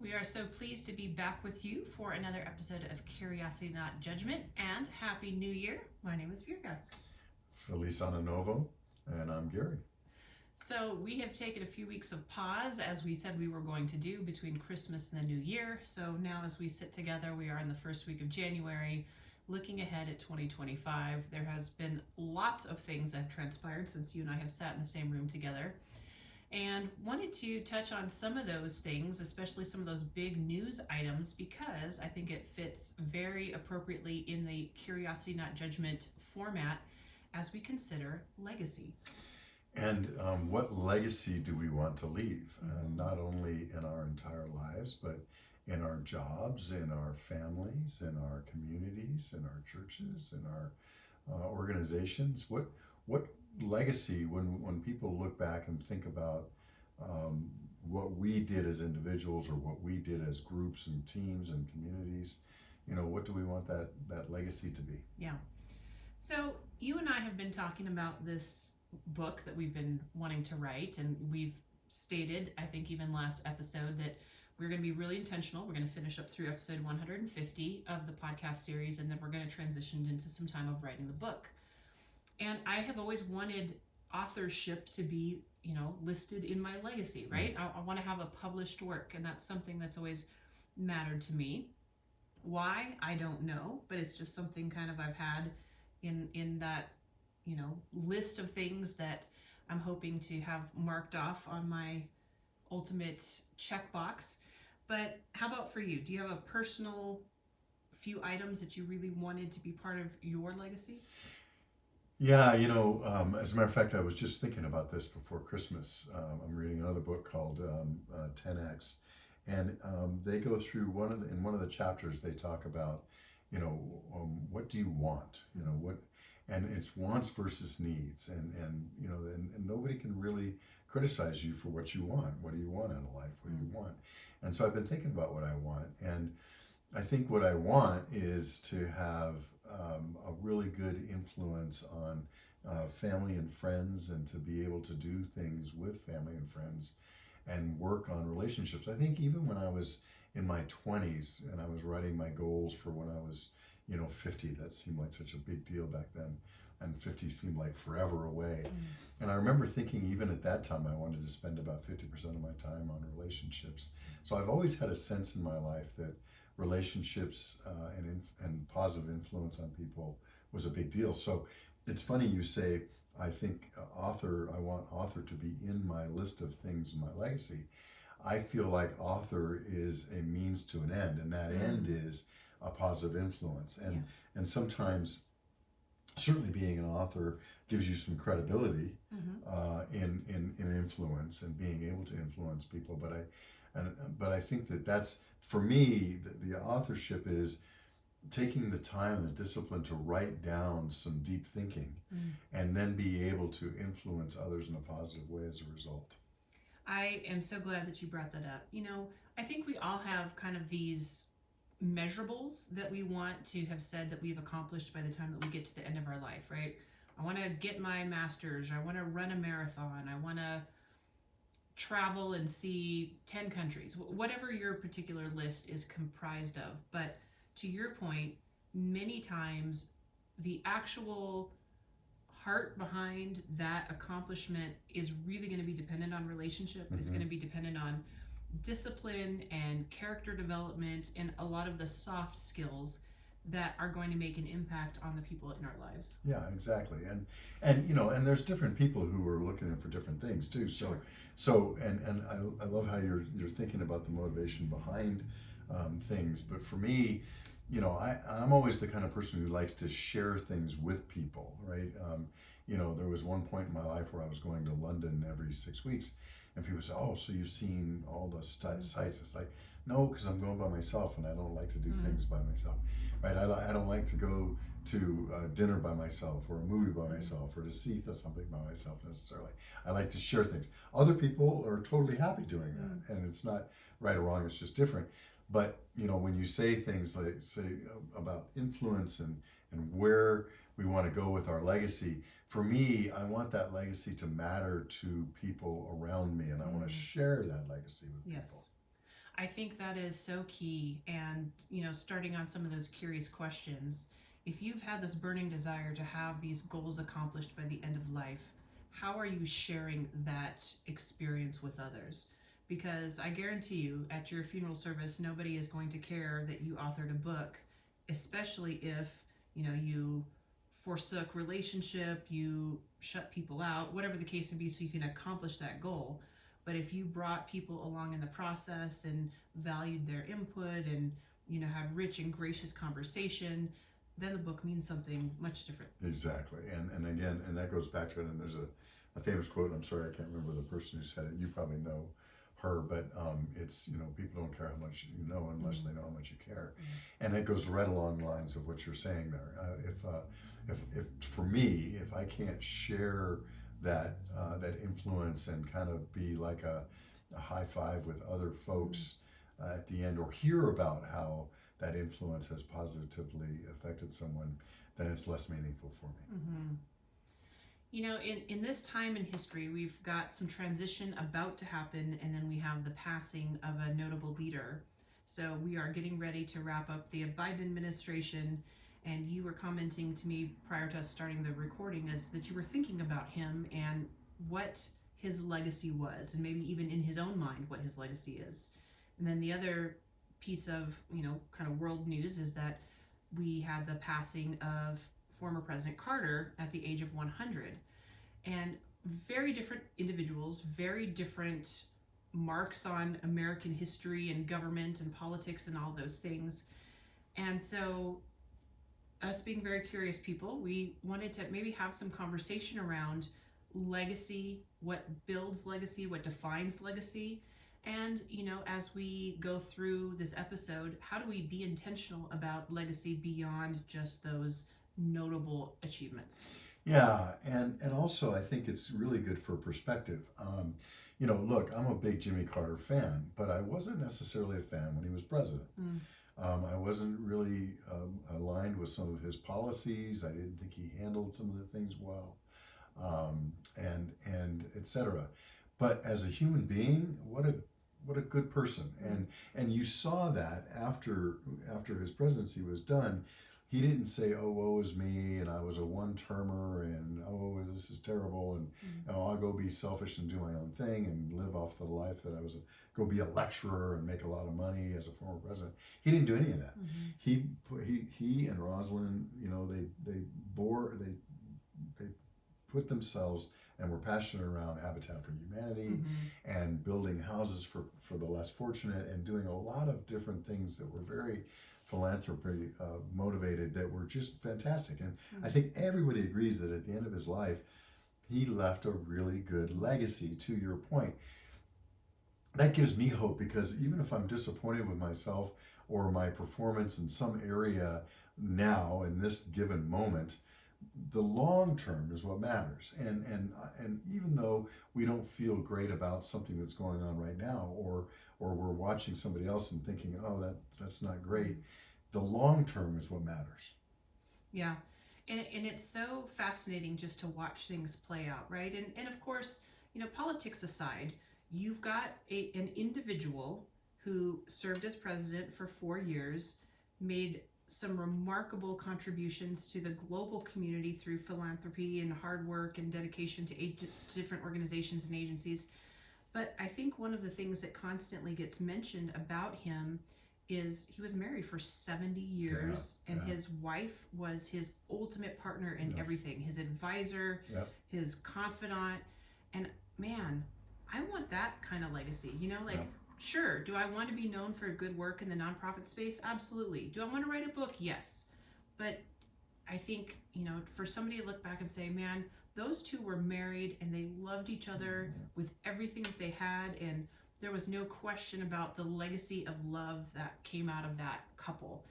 We are so pleased to be back with you for another episode of Curiosity Not Judgment, and Happy New Year. My name is Birga. Feliz Ano Novo, and I'm Gary. So we have taken a few weeks of pause, as we said we were going to do, between Christmas and the New Year. So now as we sit together, we are in the first week of January, looking ahead at 2025. There has been lots of things that have transpired since you and I have sat in the same room together, and wanted to touch on some of those things, especially some of those big news items, because I think it fits very appropriately in the Curiosity Not Judgment format as we consider legacy. And what legacy do we want to leave? Not only in our entire lives, but in our jobs, in our families, in our communities, in our churches, in our organizations. What legacy, when people look back and think about what we did as individuals or what we did as groups and teams and communities, what do we want that legacy to be? Yeah. So you and I have been talking about this book that we've been wanting to write, and we've stated, I think even last episode, that we're going to be really intentional. We're going to finish up through episode 150 of the podcast series, and then we're going to transition into some time of writing the book. And I have always wanted authorship to be, listed in my legacy, right? I want to have a published work, and that's something that's always mattered to me. Why? I don't know, but it's just something kind of I've had in that, list of things that I'm hoping to have marked off on my ultimate checkbox. But how about for you? Do you have a personal few items that you really wanted to be part of your legacy? Yeah, as a matter of fact, I was just thinking about this before Christmas. I'm reading another book called 10X, and they go through in one of the chapters. They talk about, what do you want? And it's wants versus needs, and nobody can really criticize you for what you want. What do you want out of life? What do you want? And so I've been thinking about what I want, and I think what I want is to have a really good influence on family and friends, and to be able to do things with family and friends and work on relationships. I think even when I was in my 20s and I was writing my goals for when I was 50, that seemed like such a big deal back then, and 50 seemed like forever away. And I remember thinking even at that time I wanted to spend about 50% of my time on relationships. So I've always had a sense in my life that relationships and positive influence on people was a big deal. So it's funny you say, I think I want author to be in my list of things in my legacy. I feel like author is a means to an end, and that end is a positive influence. And sometimes, certainly being an author gives you some credibility in influence and being able to influence people. But I think that's, for me, the authorship is taking the time and the discipline to write down some deep thinking and then be able to influence others in a positive way as a result. I am so glad that you brought that up. I think we all have kind of these measurables that we want to have said that we've accomplished by the time that we get to the end of our life, right? I want to get my master's, I want to run a marathon, I want to travel and see 10 countries, whatever your particular list is comprised of. But to your point, many times the actual heart behind that accomplishment is really going to be dependent on relationship. It's going to be dependent on discipline and character development and a lot of the soft skills that are going to make an impact on the people in our lives. Yeah, exactly. And there's different people who are looking for different things too. So I love how you're thinking about the motivation behind things. But for me, I'm always the kind of person who likes to share things with people, right? There was one point in my life where I was going to London every 6 weeks, and people say, "Oh, so you've seen all the sites?" It's like, no, because I'm going by myself, and I don't like to do things by myself, right? I don't like to go to dinner by myself, or a movie by myself, or to see something by myself necessarily. I like to share things. Other people are totally happy doing that, and it's not right or wrong, it's just different. But when you say things like about influence and where we want to go with our legacy, for me, I want that legacy to matter to people around me, and I want to share that legacy with people. Yes. I think that is so key. And, starting on some of those curious questions, if you've had this burning desire to have these goals accomplished by the end of life, how are you sharing that experience with others? Because I guarantee you, at your funeral service, nobody is going to care that you authored a book, especially if, you forsook relationship, you shut people out, whatever the case may be, so you can accomplish that goal. But if you brought people along in the process and valued their input and had rich and gracious conversation, then the book means something much different. Exactly. And again, and that goes back to it. And there's a famous quote. I'm sorry, I can't remember the person who said it. You probably know her, but it's, people don't care how much you know unless they know how much you care. And it goes right along the lines of what you're saying there. If for me, if I can't share that influence and kind of be like a high five with other folks at the end, or hear about how that influence has positively affected someone, then it's less meaningful for me. Mm-hmm. In this time in history, we've got some transition about to happen, and then we have the passing of a notable leader. So we are getting ready to wrap up the Biden administration, and you were commenting to me prior to us starting the recording is that you were thinking about him and what his legacy was, and maybe even in his own mind what his legacy is. And then the other piece of, kind of world news is that we had the passing of former President Carter at the age of 100. And very different individuals, very different marks on American history and government and politics and all those things. And so, us being very curious people, we wanted to maybe have some conversation around legacy, what builds legacy, what defines legacy. And, as we go through this episode, how do we be intentional about legacy beyond just those notable achievements? Yeah, and also I think it's really good for perspective. Look, I'm a big Jimmy Carter fan, but I wasn't necessarily a fan when he was president. I wasn't really aligned with some of his policies. I didn't think he handled some of the things well, and etc. But as a human being, what a good person. And you saw that after his presidency was done. He didn't say, "Oh, woe is me," and I was a one-termer, and "Oh, this is terrible," and I'll go be selfish and do my own thing and live off the life that I was. Go be a lecturer and make a lot of money as a former president. He didn't do any of that. He and Rosalind, they put themselves and were passionate around Habitat for Humanity and building houses for the less fortunate and doing a lot of different things that were very philanthropy motivated, that were just fantastic. And I think everybody agrees that at the end of his life, he left a really good legacy. To your point, that gives me hope, because even if I'm disappointed with myself or my performance in some area now in this given moment, the long term is what matters. And even though we don't feel great about something that's going on right now, or we're watching somebody else and thinking, "Oh, that's not great," the long term is what matters. Yeah. And it's so fascinating just to watch things play out, right? And of course, politics aside, you've got an individual who served as president for 4 years, made some remarkable contributions to the global community through philanthropy and hard work and dedication to different organizations and agencies. But I think one of the things that constantly gets mentioned about him is he was married for 70 years, and his wife was his ultimate partner in everything, his advisor, his confidant. And man, I want that kind of legacy, Sure, do I want to be known for good work in the nonprofit space? Absolutely. Do I want to write a book? Yes. But I think, for somebody to look back and say, man, those two were married and they loved each other with everything that they had, and there was no question about the legacy of love that came out of that couple.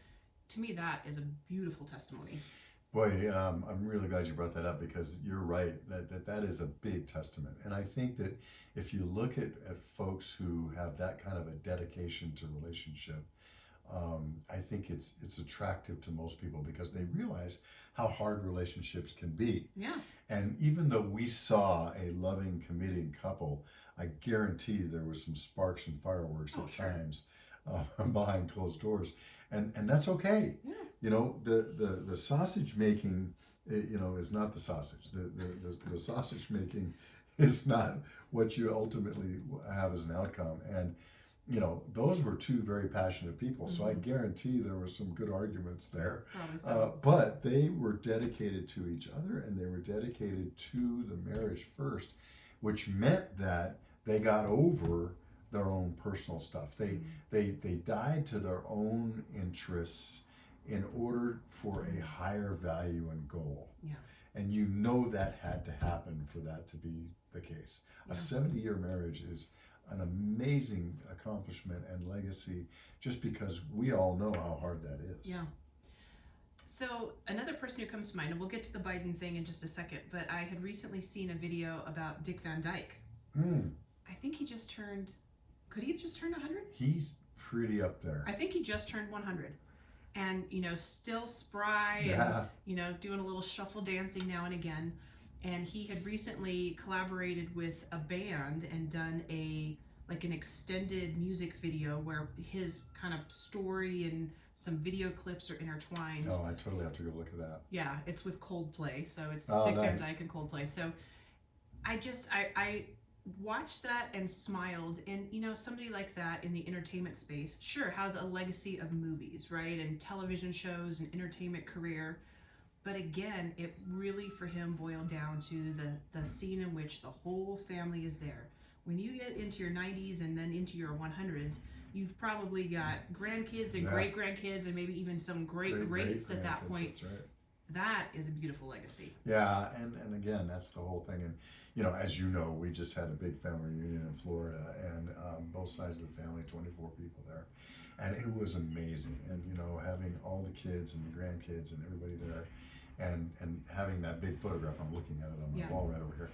To me, that is a beautiful testimony. Boy, I'm really glad you brought that up, because you're right, that is a big testament. And I think that if you look at folks who have that kind of a dedication to relationship, I think it's attractive to most people because they realize how hard relationships can be. Yeah. And even though we saw a loving, committed couple, I guarantee there was some sparks and fireworks at times behind closed doors, and that's okay. Yeah. You know, the sausage making, is not the sausage. The sausage making is not what you ultimately have as an outcome. And those were two very passionate people. So I guarantee there were some good arguments there. Probably so. But they were dedicated to each other, and they were dedicated to the marriage first, which meant that they got over their own personal stuff. They died to their own interests in order for a higher value and goal. Yeah. And that had to happen for that to be the case. Yeah. A 70-year marriage is an amazing accomplishment and legacy, just because we all know how hard that is. Yeah. So another person who comes to mind, and we'll get to the Biden thing in just a second, but I had recently seen a video about Dick Van Dyke. I think could he have just turned 100? He's pretty up there. I think he just turned 100. And, still spry and, doing a little shuffle dancing now and again. And he had recently collaborated with a band and done an extended music video where his kind of story and some video clips are intertwined. Oh, I totally have to go look at that. Yeah, it's with Coldplay. So it's Dick Van Dyke and Coldplay. So I watched that and smiled. And, somebody like that in the entertainment space, sure, has a legacy of movies, right? And television shows and entertainment career. But again, it really for him boiled down to the scene in which the whole family is there. When you get into your 90s and then into your 100s, you've probably got grandkids and great-grandkids and maybe even some great-greats at that point. That's right. That is a beautiful legacy. Yeah, and again, that's the whole thing. And, as you know, we just had a big family reunion in Florida, and both sides of the family, 24 people there. And it was amazing. And, having all the kids and the grandkids and everybody there, and having that big photograph, I'm looking at it on my wall right over here.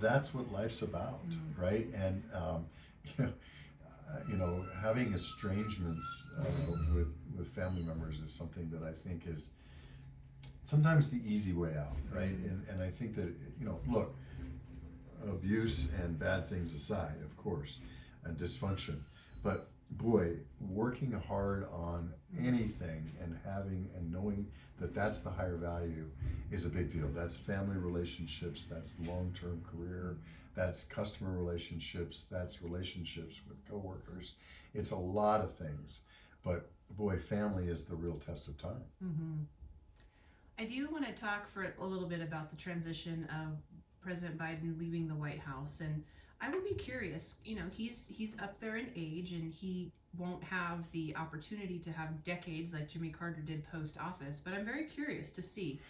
That's what life's about, right? And, having estrangements with family members is something that I think is sometimes the easy way out, right? And I think that, look, abuse and bad things aside, of course, and dysfunction, but boy, working hard on anything and having and knowing that that's the higher value is a big deal. That's family relationships, that's long-term career, that's customer relationships, that's relationships with coworkers. It's a lot of things, but boy, family is the real test of time. I do want to talk for a little bit about the transition of President Biden leaving the White House, and I would be curious. He's up there in age, and he won't have the opportunity to have decades like Jimmy Carter did post-office, but I'm very curious to see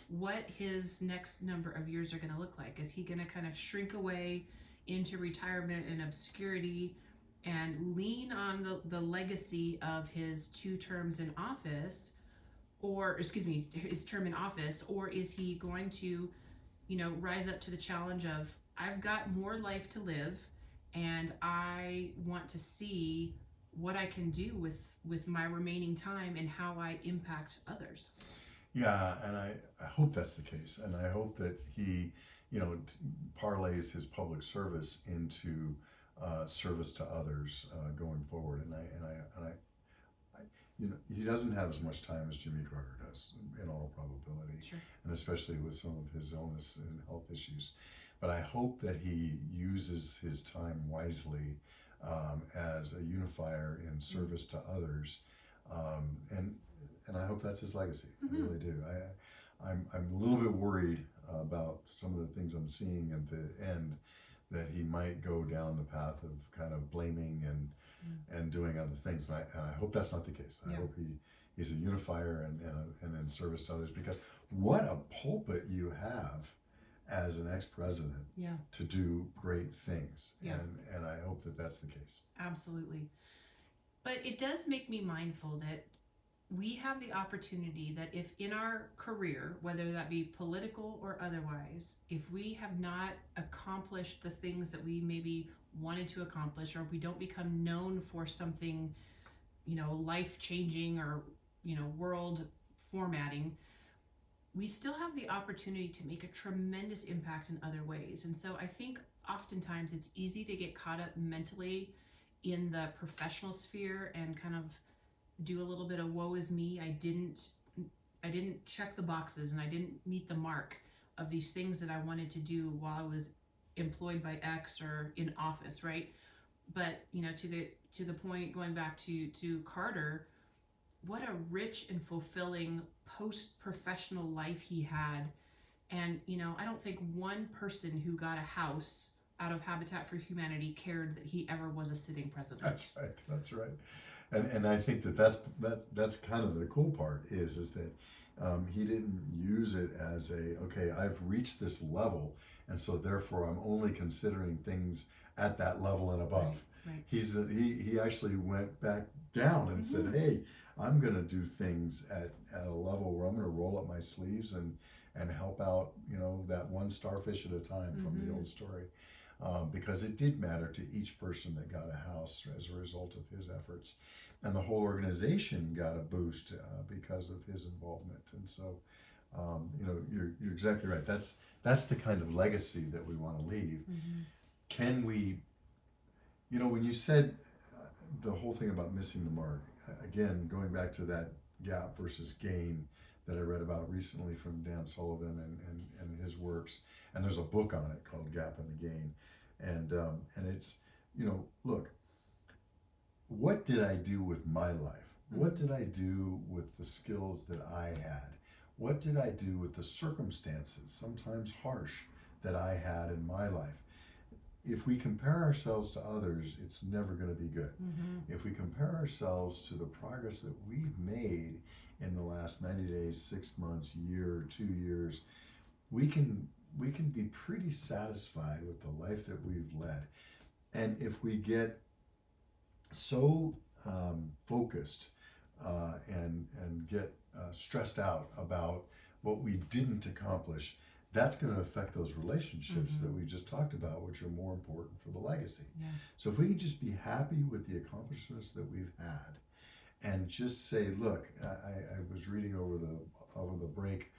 what his next number of years are going to look like. Is he going to kind of shrink away into retirement and obscurity and lean on the legacy of his 2 terms in office, his term in office, or is he going to, rise up to the challenge of, I've got more life to live, and I want to see what I can do with my remaining time and how I impact others. Yeah, and I hope that's the case, and I hope that he, parlays his public service into service to others going forward. And I he doesn't have as much time as Jimmy Carter does, in all probability, Sure. and especially with some of his illness and health issues. But I hope that he uses his time wisely as a unifier in service to others, and I hope that's his legacy. I really do. I'm a little bit worried about some of the things I'm seeing at the end, that he might go down the path of kind of blaming and doing other things. And I hope that's not the case. I hope he's a unifier and in service to others, because what a pulpit you have as an ex-president to do great things. And I hope that that's the case. Absolutely. But it does make me mindful that we have the opportunity that if in our career, whether that be political or otherwise, if we have not accomplished the things that we maybe wanted to accomplish, or we don't become known for something, life changing or, world formatting, we still have the opportunity to make a tremendous impact in other ways. And so I think oftentimes it's easy to get caught up mentally in the professional sphere and kind of do a little bit of woe is me. I didn't check the boxes and I didn't meet the mark of these things that I wanted to do while I was employed by X or in office, right? But to the point, going back to Carter, what a rich and fulfilling post-professional life he had. And I don't think one person who got a house out of Habitat for Humanity cared that he ever was a sitting president. That's right. And I think that's kind of the cool part is that he didn't use it as okay, I've reached this level, and so therefore I'm only considering things at that level and above. Right. He actually went back down and said, hey, I'm going to do things at a level where I'm going to roll up my sleeves and help out, that one starfish at a time from the old story. Because it did matter to each person that got a house as a result of his efforts. And the whole organization got a boost because of his involvement. And so, you're exactly right. That's the kind of legacy that we want to leave. Can we, when you said the whole thing about missing the mark, again, going back to that gap versus gain that I read about recently from Dan Sullivan and his works, and there's a book on it called Gap and the Gain, and it's, look, what did I do with my life? What did I do with the skills that I had? What did I do with the circumstances, sometimes harsh, that I had in my life? If we compare ourselves to others, it's never going to be good. If we compare ourselves to the progress that we've made in the last 90 days, 6 months, year, 2 years, we can be pretty satisfied with the life that we've led. And if we get so focused and get stressed out about what we didn't accomplish, that's going to affect those relationships that we just talked about, which are more important for the legacy. Yeah. So if we can just be happy with the accomplishments that we've had and just say, look, I was reading over the break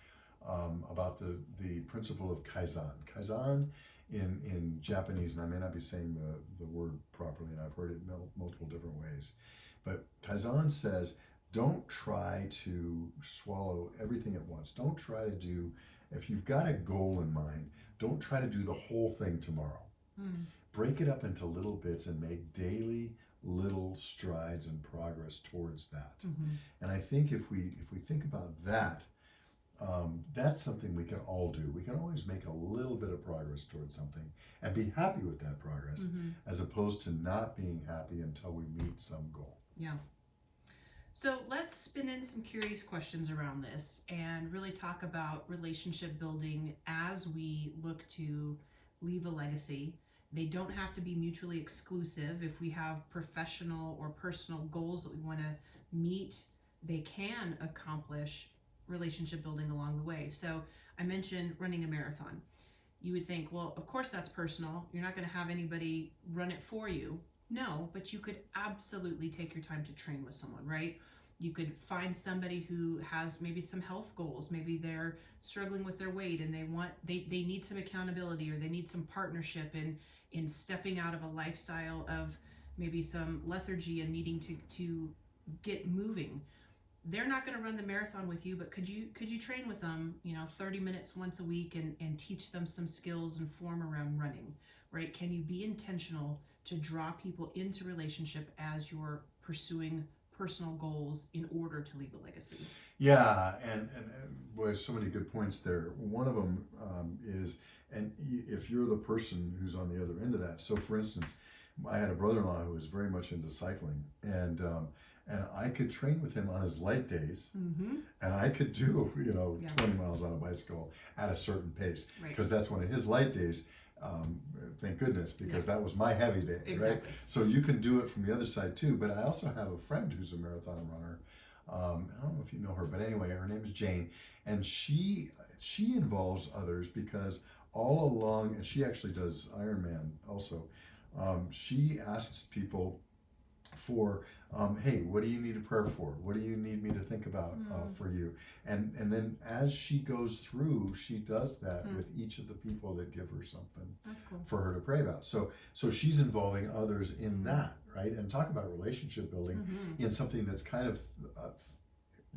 about the principle of Kaizen. Kaizen in Japanese, and I may not be saying the word properly, and I've heard it multiple different ways, but Kaizen says, don't try to swallow everything at once. Don't try to do, if you've got a goal in mind, don't try to do the whole thing tomorrow. Break it up into little bits and make daily little strides and progress towards that. And I think if we think about that, that's something we can all do. We can always make a little bit of progress towards something and be happy with that progress, as opposed to not being happy until we meet some goal. Yeah. So let's spin in some curious questions around this and really talk about relationship building as we look to leave a legacy. They don't have to be mutually exclusive. If we have professional or personal goals that we want to meet, they can accomplish relationship building along the way. So I mentioned running a marathon. You would think, well, of course that's personal. You're not going to have anybody run it for you. No, but you could absolutely take your time to train with someone, right? You could find somebody who has maybe some health goals. Maybe they're struggling with their weight and they need some accountability, or they need some partnership in stepping out of a lifestyle of maybe some lethargy and needing to get moving. They're not going to run the marathon with you, but could you train with them, 30 minutes once a week and teach them some skills and form around running, right? Can you be intentional to draw people into relationship as you're pursuing personal goals in order to leave a legacy? Yeah, and boy, so many good points there. One of them is, and if you're the person who's on the other end of that. So, for instance, I had a brother-in-law who was very much into cycling, and I could train with him on his light days, and I could do 20 miles on a bicycle at a certain pace, because that's one of his light days. Thank goodness, because that was my heavy day, right? So you can do it from the other side too. But I also have a friend who's a marathon runner, I don't know if you know her, but anyway, her name is Jane, and she involves others because all along, and she actually does Ironman also. She asks people for hey, what do you need a prayer for? What do you need me to think about for you? And then as she goes through, she does that with each of the people that give her something. That's cool. For her to pray about. So she's involving others in that, right? And talk about relationship building in something that's kind of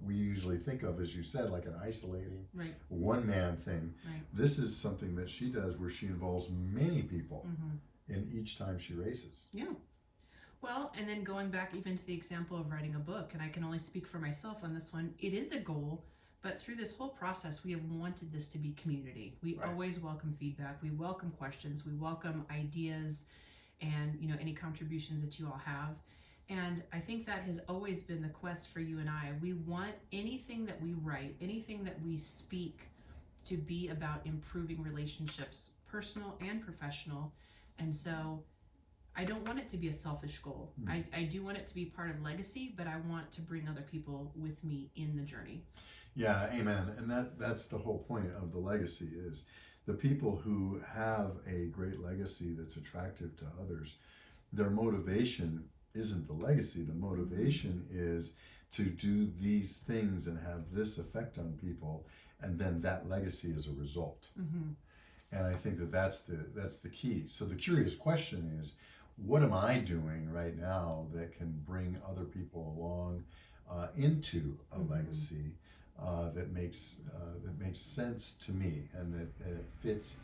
we usually think of, as you said, like an isolating one man thing. Right. This is something that she does where she involves many people in each time she races. Yeah. Well, and then going back even to the example of writing a book, and I can only speak for myself on this one, it is a goal, but through this whole process, we have wanted this to be community. We always welcome feedback. We welcome questions. We welcome ideas and, any contributions that you all have. And I think that has always been the quest for you and I. We want anything that we write, anything that we speak, to be about improving relationships, personal and professional. And so I don't want it to be a selfish goal. I do want it to be part of legacy, but I want to bring other people with me in the journey. Yeah, amen. And that's the whole point of the legacy, is the people who have a great legacy that's attractive to others. Their motivation isn't the legacy. The motivation is to do these things and have this effect on people, and then that legacy is a result. And I think that's the key. So the curious question is, what am I doing right now that can bring other people along into a legacy that makes sense to me, and that it fits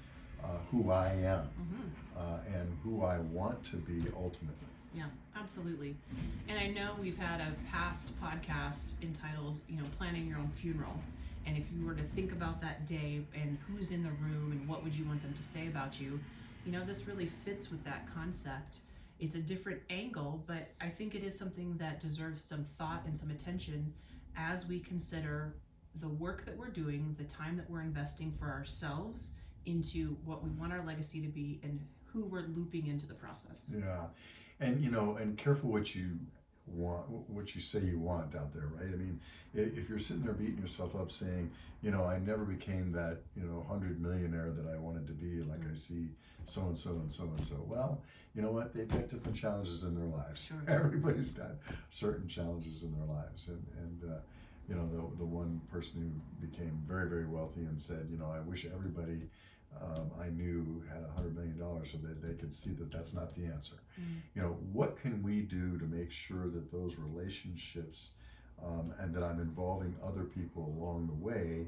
who I am and who I want to be ultimately. Yeah, absolutely. And I know we've had a past podcast entitled, Planning Your Own Funeral. And if you were to think about that day and who's in the room and what would you want them to say about you, this really fits with that concept. It's a different angle, but I think it is something that deserves some thought and some attention as we consider the work that we're doing, the time that we're investing for ourselves into what we want our legacy to be and who we're looping into the process. Yeah. And, and careful what you want, what you say you want out there, right? I mean, if you're sitting there beating yourself up saying, I never became that, 100 millionaire that I wanted to be, like I see so-and-so and so-and-so. Well, you know what? They've got different challenges in their lives. Sure. Everybody's got certain challenges in their lives. And the one person who became very, very wealthy and said, I wish everybody I knew had $100 million so that they could see that that's not the answer. What can we do to make sure that those relationships and that I'm involving other people along the way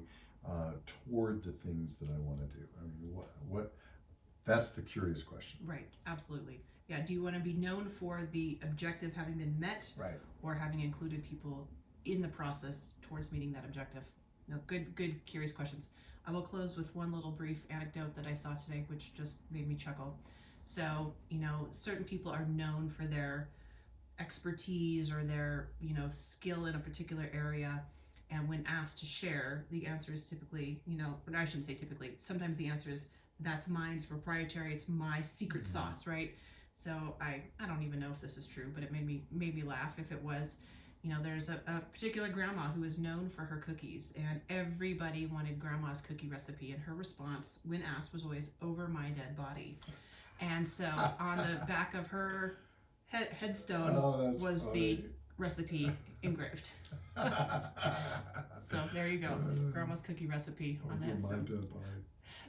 toward the things that I want to do? I mean, what that's the curious question. Right, absolutely. Yeah, do you want to be known for the objective having been met, right, or having included people in the process towards meeting that objective? No, good curious questions. I will close with one little brief anecdote that I saw today, which just made me chuckle. So, certain people are known for their expertise or their, skill in a particular area. And when asked to share, the answer is typically, but I shouldn't say typically, sometimes the answer is, that's mine, it's proprietary, it's my secret sauce, right? So I don't even know if this is true, but it made me laugh if it was. There's a particular grandma who is known for her cookies, and everybody wanted grandma's cookie recipe, and her response when asked was always, "Over my dead body." And so on the back of her headstone was funny. the recipe engraved. So there you go, grandma's cookie recipe on the headstone. Dead body.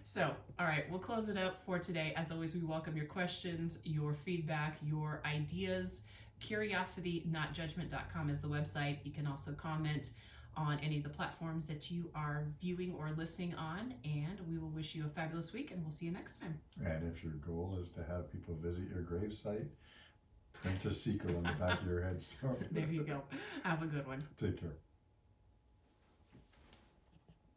So, all right, we'll close it up for today. As always, we welcome your questions, your feedback, your ideas. CuriosityNotJudgment.com is the website. You can also comment on any of the platforms that you are viewing or listening on, and we will wish you a fabulous week, and we'll see you next time. And if your goal is to have people visit your gravesite, print a secret on the back of your headstone. There you go. Have a good one. Take care.